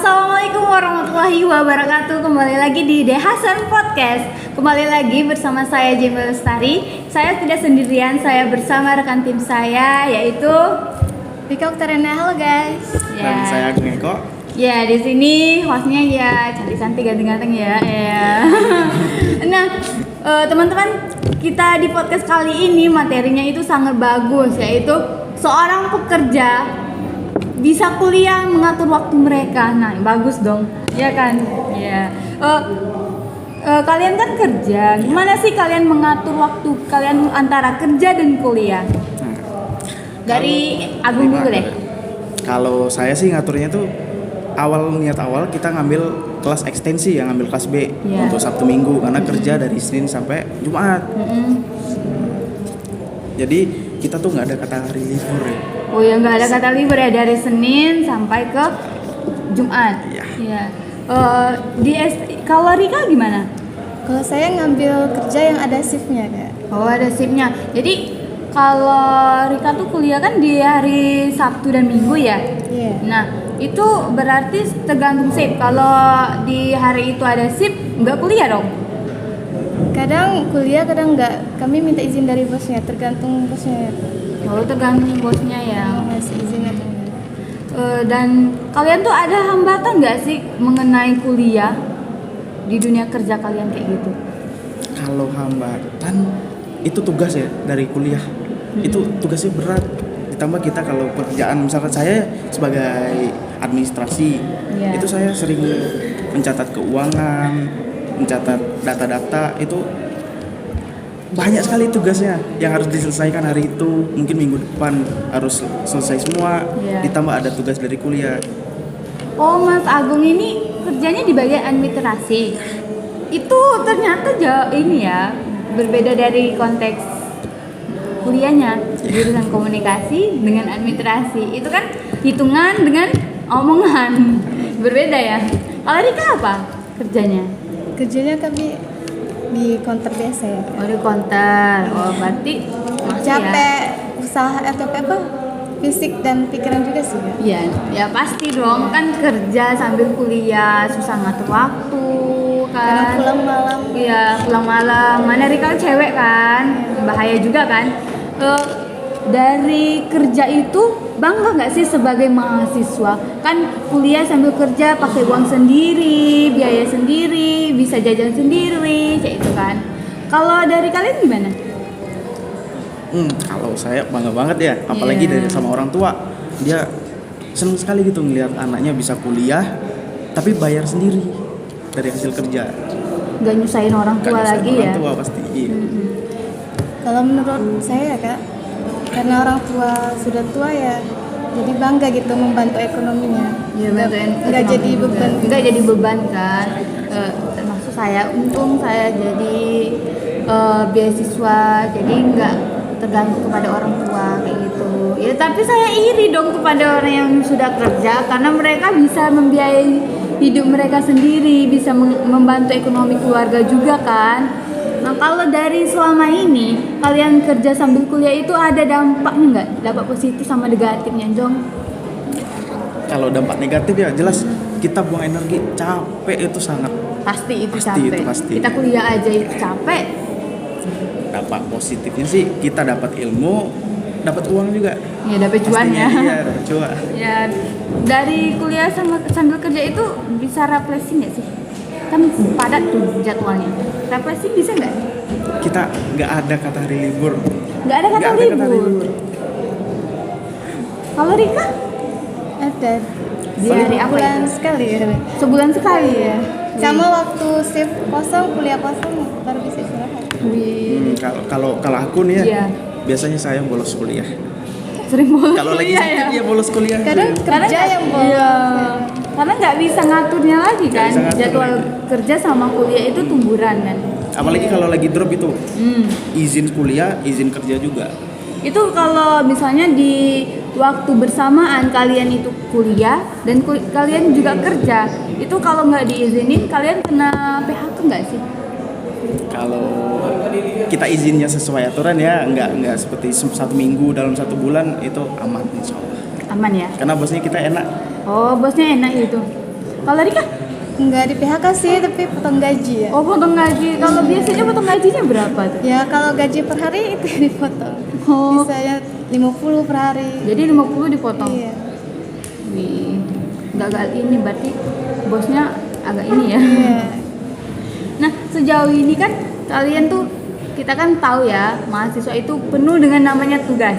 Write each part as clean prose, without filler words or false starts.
Assalamualaikum warahmatullahi wabarakatuh. Kembali lagi di The Hasan Podcast. Kembali lagi bersama saya Jemel Lestari. Saya tidak sendirian, saya bersama rekan tim saya yaitu Rika Oktarena. Halo guys. Dan saya Agung Eko. Ya, di sini hostnya ya cantik-cantik, ganteng-ganteng ya. Nah, teman-teman, kita di podcast kali ini materinya itu sangat bagus, yaitu seorang pekerja bisa kuliah mengatur waktu mereka. Nah, bagus dong, ya kan? Ya. Kalian kan kerja. Gimana sih kalian mengatur waktu kalian antara kerja dan kuliah? Dari Agung dulu deh. Kalau saya sih ngaturnya tuh niat awal kita ngambil kelas ekstensi, yang ngambil kelas B untuk Sabtu Minggu karena kerja dari Senin sampai Jumat. Jadi kita tuh nggak ada kata hari libur ya. Oh ya, nggak ada kata libur ya, dari Senin sampai ke Jumat. Iya. Kalau Rika gimana? Kalau saya ngambil kerja yang ada shiftnya Kak. Oh, ada shiftnya. Jadi kalau Rika tuh kuliah kan di hari Sabtu dan Minggu ya. Iya. Nah, itu berarti tergantung shift. Kalau di hari itu ada shift, nggak kuliah dong? Kadang kuliah, kadang nggak. Kami minta izin dari bosnya, tergantung bosnya. Oh, tergantung bosnya ya. Ngasih izin atau enggak. Dan kalian tuh ada hambatan nggak sih mengenai kuliah di dunia kerja kalian kayak gitu? Kalau hambatan itu tugas ya dari kuliah. Itu tugasnya berat. Ditambah kita kalau pekerjaan, misalkan saya sebagai administrasi, itu saya sering mencatat keuangan, mencatat data-data, itu banyak sekali tugasnya yang harus diselesaikan hari itu. Mungkin minggu depan harus selesai semua. Ditambah ada tugas dari kuliah. Oh, Mas Agung ini kerjanya di bagian administrasi. Itu ternyata ini ya, berbeda dari konteks kuliahnya, jurusan komunikasi dengan administrasi. Itu kan hitungan dengan omongan. Berbeda ya. Kalau Rika apa kerjanya? Kerjanya kami di counter biasa ya. Oh, di counter. Oh, berarti capek usaha capek apa? Fisik dan pikiran juga sih ya. Iya, ya pasti dong, kan kerja sambil kuliah, susah ngatur waktu kan. Karena pulang malam. Iya, pulang malam. Mana Rika cewek kan, bahaya juga kan. Dari kerja itu bangga nggak sih sebagai mahasiswa? Kan kuliah sambil kerja, pakai uang sendiri, biaya sendiri, bisa jajan sendiri, kayak itu kan. Kalau dari kalian gimana? Kalau saya bangga banget ya, apalagi dari sama orang tua. Dia seneng sekali gitu ngelihat anaknya bisa kuliah, tapi bayar sendiri dari hasil kerja. Gak nyusahin orang tua lagi ya? Orang tua pasti. Iya. Kalau menurut saya Kak, karena orang tua sudah tua ya, jadi bangga gitu membantu ekonominya. Iya, nggak jadi beban. Nggak jadi beban kan. Termasuk saya, untung saya jadi beasiswa, jadi nggak tergantung kepada orang tua kayak gitu. Ya, tapi saya iri dong kepada orang yang sudah kerja, karena mereka bisa membiayai hidup mereka sendiri, bisa membantu ekonomi keluarga juga kan. Nah, kalau dari selama ini kalian kerja sambil kuliah itu ada dampaknya nggak? Dampak positif sama negatifnya, Jong? Kalau dampak negatif ya jelas kita buang energi, capek itu sangat. Pasti Pasti. Kita kuliah aja itu capek. Dampak positifnya sih kita dapat ilmu, dapat uang juga. Ya, dapat cuannya. Iya, dapat cuan. Ya, dari kuliah sambil kerja itu bisa refreshing nggak sih? Kan padat tuh jadwalnya. Refreshing bisa nggak? Kita nggak ada kata hari libur. Nggak ada kata libur. Kalau Rika? Ada. Di hari apa Sebulan itu? sekali ya. Sebulan sekali ya. Sama waktu shift kosong, kuliah kosong baru bisa istirahat. Kalau aku nih ya, Iya. biasanya saya bolos kuliah. Sering bolos. Kalau lagi sakit ya bolos kuliah. Kadang kerja yang bolos. Iya. Karena nggak bisa ngaturnya lagi kan. bisa ngatur Jadwal kerja sama kuliah itu tumburan kan. Apalagi kalau lagi drop itu izin kuliah, izin kerja juga. Itu kalau misalnya di waktu bersamaan kalian itu kuliah dan kalian juga kerja, itu kalau nggak diizinin kalian kena PHK nggak sih? Kalau kita izinnya sesuai aturan ya, nggak seperti 1 minggu dalam 1 bulan, itu aman insya Allah. Aman ya? Karena bosnya kita enak. Oh, bosnya enak itu. Kalau Rika? Nggak di PHK sih, tapi potong gaji ya. Oh, potong gaji. Kalau biasanya potong gajinya berapa tuh? Ya kalau gaji per hari itu yang dipotong. Oh. Misalnya 50 per hari. Jadi 50 dipotong. Iya. Wih, agak ini berarti bosnya agak ini ya. Iya. Nah, sejauh ini kan kalian tuh, kita kan tahu ya, mahasiswa itu penuh dengan namanya tugas.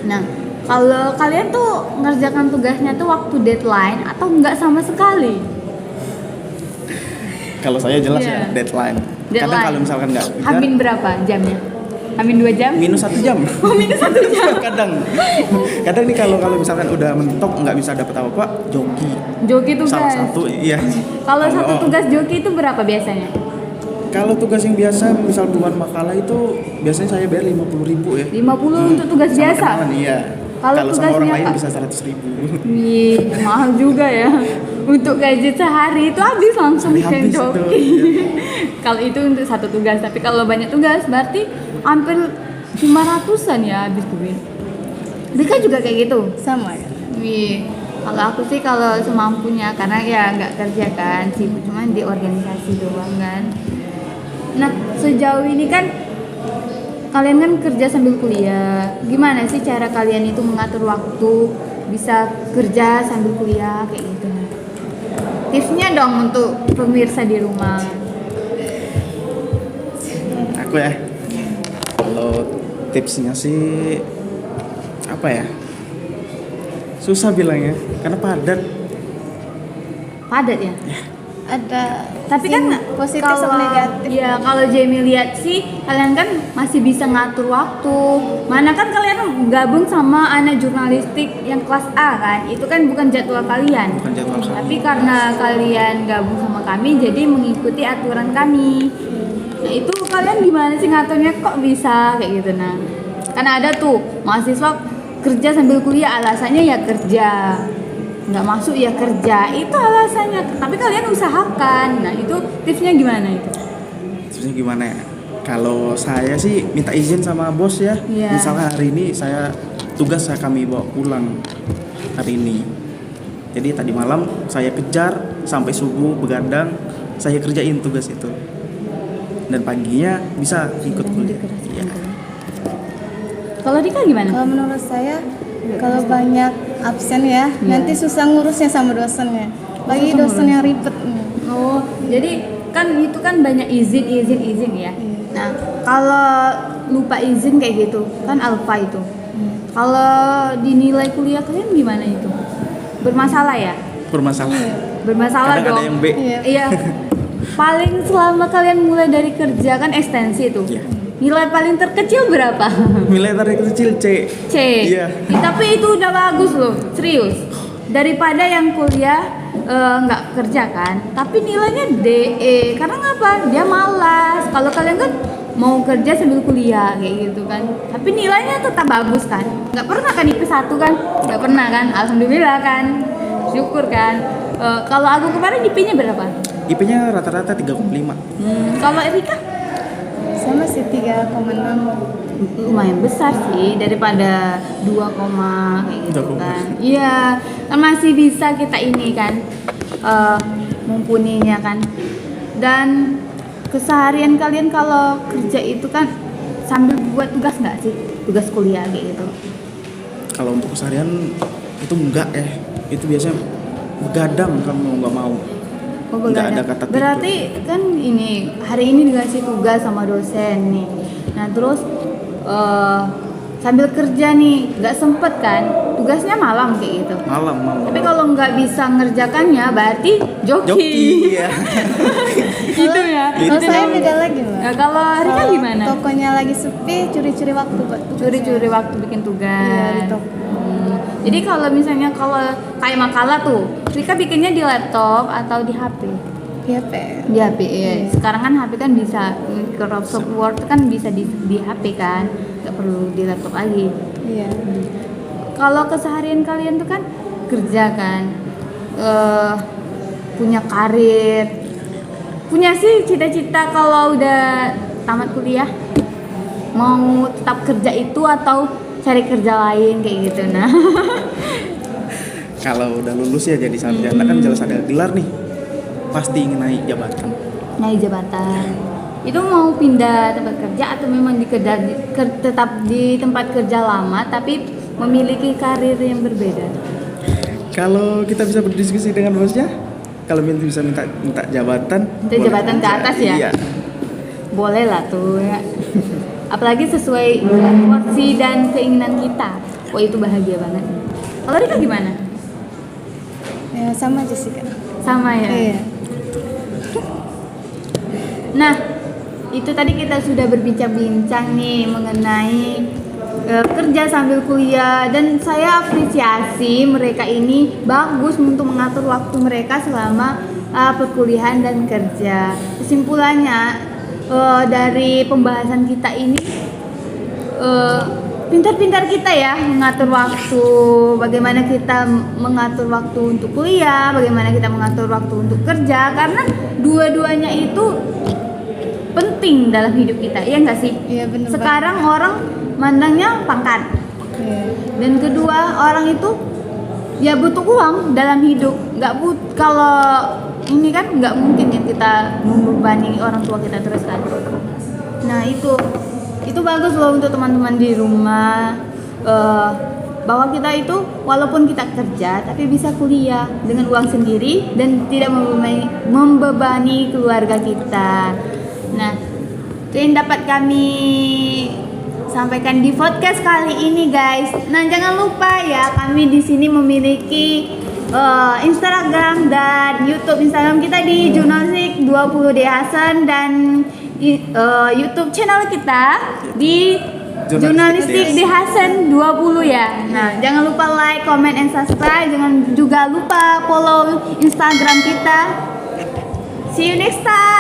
Nah, kalau kalian tuh ngerjakan tugasnya tuh waktu deadline atau enggak sama sekali? Kalau saya jelas Iya. ya deadline. Kadang Deadline. kalau misalkan nggak kejar, Hamin berapa jamnya? Hamin 2 jam? minus 1 jam. Oh, minus 1 jam. kadang nih kalau misalkan udah mentok nggak bisa dapat apa-apa, joki. Joki tugas. Salah satu, iya. Kalau satu tugas joki itu berapa biasanya? Kalau tugas yang biasa, misal buat makalah itu biasanya saya bayar 50.000 ya. 50 untuk tugas Sama biasa? kenalan, iya. Kalau Kalau sama orang tugasnya, lain Pak? bisa 100.000. Wih, mahal juga ya. Untuk gaji sehari itu habis langsung ke Habis itu, joki. iya. Kalau itu untuk satu tugas, tapi kalau banyak tugas berarti hampir 500-an ya habis tuh. Rika juga kayak gitu? Sama ya. Wih, kalau aku sih kalau semampunya, karena ya nggak kerja kan, sibuk cuman di organisasi doang kan. Nah, sejauh ini kan kalian kan kerja sambil kuliah. Gimana sih cara kalian itu mengatur waktu bisa kerja sambil kuliah kayak gitu? Tipsnya dong untuk pemirsa di rumah. Aku ya, kalau tipsnya sih apa ya? Susah bilangnya, karena padat. Padat ya? Ada Tapi kan positif kalau sama negatif. ya kalau Jamie lihat sih kalian kan masih bisa ngatur waktu. Mana kan kalian gabung sama anak jurnalistik yang kelas A kan, itu kan bukan jadwal kalian. Bukan jadwal kami. Tapi karena kalian gabung sama kami jadi mengikuti aturan kami. Nah itu kalian gimana sih ngaturnya, kok bisa kayak gitu? Nah karena ada tuh mahasiswa kerja sambil kuliah, alasannya ya kerja, nggak masuk ya kerja, itu alasannya. Tapi kalian usahakan. Nah itu tipsnya gimana itu? Terusnya gimana ya? Kalau saya sih minta izin sama bos ya. Iya. Misalnya hari ini tugas kami bawa pulang hari ini. Jadi tadi malam saya kejar sampai subuh begadang, saya kerjain tugas itu. Dan paginya bisa ikut kuliah. Iya. Kalau Dika gimana? Kalau menurut saya, kalau banyak absen ya, Iya. nanti susah ngurusnya sama dosennya. Lagi Susah dosen ngurus. yang ribet. Oh, jadi kan itu kan banyak izin ya. Iya. Nah, kalau lupa izin kayak gitu, kan alfa itu. Kalau dinilai kuliah kalian gimana itu? Bermasalah ya? Bermasalah. Bermasalah Kadang dong. ada yang B. Iya. Paling selama kalian mulai dari kerja kan ekstensi itu. Iya. Nilai paling terkecil berapa? Nilai dari kecil C. C. Iya. Tapi itu udah bagus loh, serius. Daripada yang kuliah nggak kerja kan, tapi nilainya DE. Karena ngapa? Dia malas. Kalau kalian kan mau kerja sambil kuliah kayak gitu kan, tapi nilainya tetap bagus kan. Nggak pernah kan IP 1 kan? Nggak pernah kan? Alhamdulillah kan. Syukur kan. Kalau aku kemarin IP-nya berapa? IP-nya rata-rata 3,5. Kalau Erika? Sama sih 3,6. Lumayan besar sih daripada 2, kayak gitu 2, kan. Iya, kan masih bisa kita ini kan mumpuninya kan. Dan keseharian kalian kalau kerja itu kan sambil buat tugas nggak sih? Tugas kuliah kayak gitu. Kalau untuk keseharian itu enggak ya. Itu biasanya begadang kalau nggak mau. Oh, Nggak begadang. ada kata tidur. Berarti kan ini hari ini dikasih tugas sama dosen nih. Nah terus sambil kerja nih nggak sempet kan? Tugasnya malam kayak gitu. Malam. Tapi kalau nggak bisa ngerjakannya berarti joki. Joki ya. Gitu ya. Kalau Itu saya namanya. beda lagi Mbak. Nah, kalau Rika Kalau gimana? Tokonya lagi sepi, curi-curi waktu buat tugas. Curi-curi waktu bikin tugas. Iya, di toko. Jadi kalau misalnya kalau kayak makalah tuh, Rika bikinnya di laptop atau di HP? Iya, P. Di HP ya. Sekarang kan HP kan bisa Microsoft Word kan bisa di HP kan, nggak perlu di laptop lagi. Iya. Kalau keseharian kalian tuh kan kerja kan, punya karir, punya sih cita-cita kalau udah tamat kuliah mau tetap kerja itu atau cari kerja lain kayak gitu. Nah kalau udah lulus ya jadi sarjana kan jelas ada gelar nih, pasti ingin naik jabatan. Naik jabatan. Itu mau pindah tempat kerja atau memang tetap di tempat kerja lama tapi memiliki karir yang berbeda? Kalau kita bisa berdiskusi dengan bosnya, kalau bisa minta jabatan, Minta boleh jabatan ke aja. atas ya? Iya. Boleh lah tuh ya. Apalagi sesuai porsi dan keinginan kita. Wah itu bahagia banget. Kalau Rika gimana? Ya sama aja sih Kak. Sama ya? Iya. Nah, itu tadi kita sudah berbincang-bincang nih mengenai kerja sambil kuliah, dan saya apresiasi mereka ini bagus untuk mengatur waktu mereka selama perkuliahan dan kerja. Kesimpulannya dari pembahasan kita ini, pintar-pintar kita ya mengatur waktu. Bagaimana kita mengatur waktu untuk kuliah, bagaimana kita mengatur waktu untuk kerja, karena dua-duanya itu penting dalam hidup kita, iya nggak sih? Iya benar. Sekarang orang mandangnya pangkat, Iya. dan kedua orang itu ya butuh uang dalam hidup. Kalau ini kan nggak mungkin yang kita membebani orang tua kita terus kan. Nah itu bagus loh untuk teman-teman di rumah, bahwa kita itu walaupun kita kerja tapi bisa kuliah dengan uang sendiri dan tidak membebani keluarga kita. Nah, itu yang dapat kami sampaikan di podcast kali ini, guys. Nah, jangan lupa ya, kami di sini memiliki Instagram dan YouTube. Instagram kita di Jurnalistik 20 Hasan, dan YouTube channel kita di Jurnalistik di Hasan 20 ya. Nah, jangan lupa like, comment, and subscribe. Jangan juga lupa follow Instagram kita. See you next time.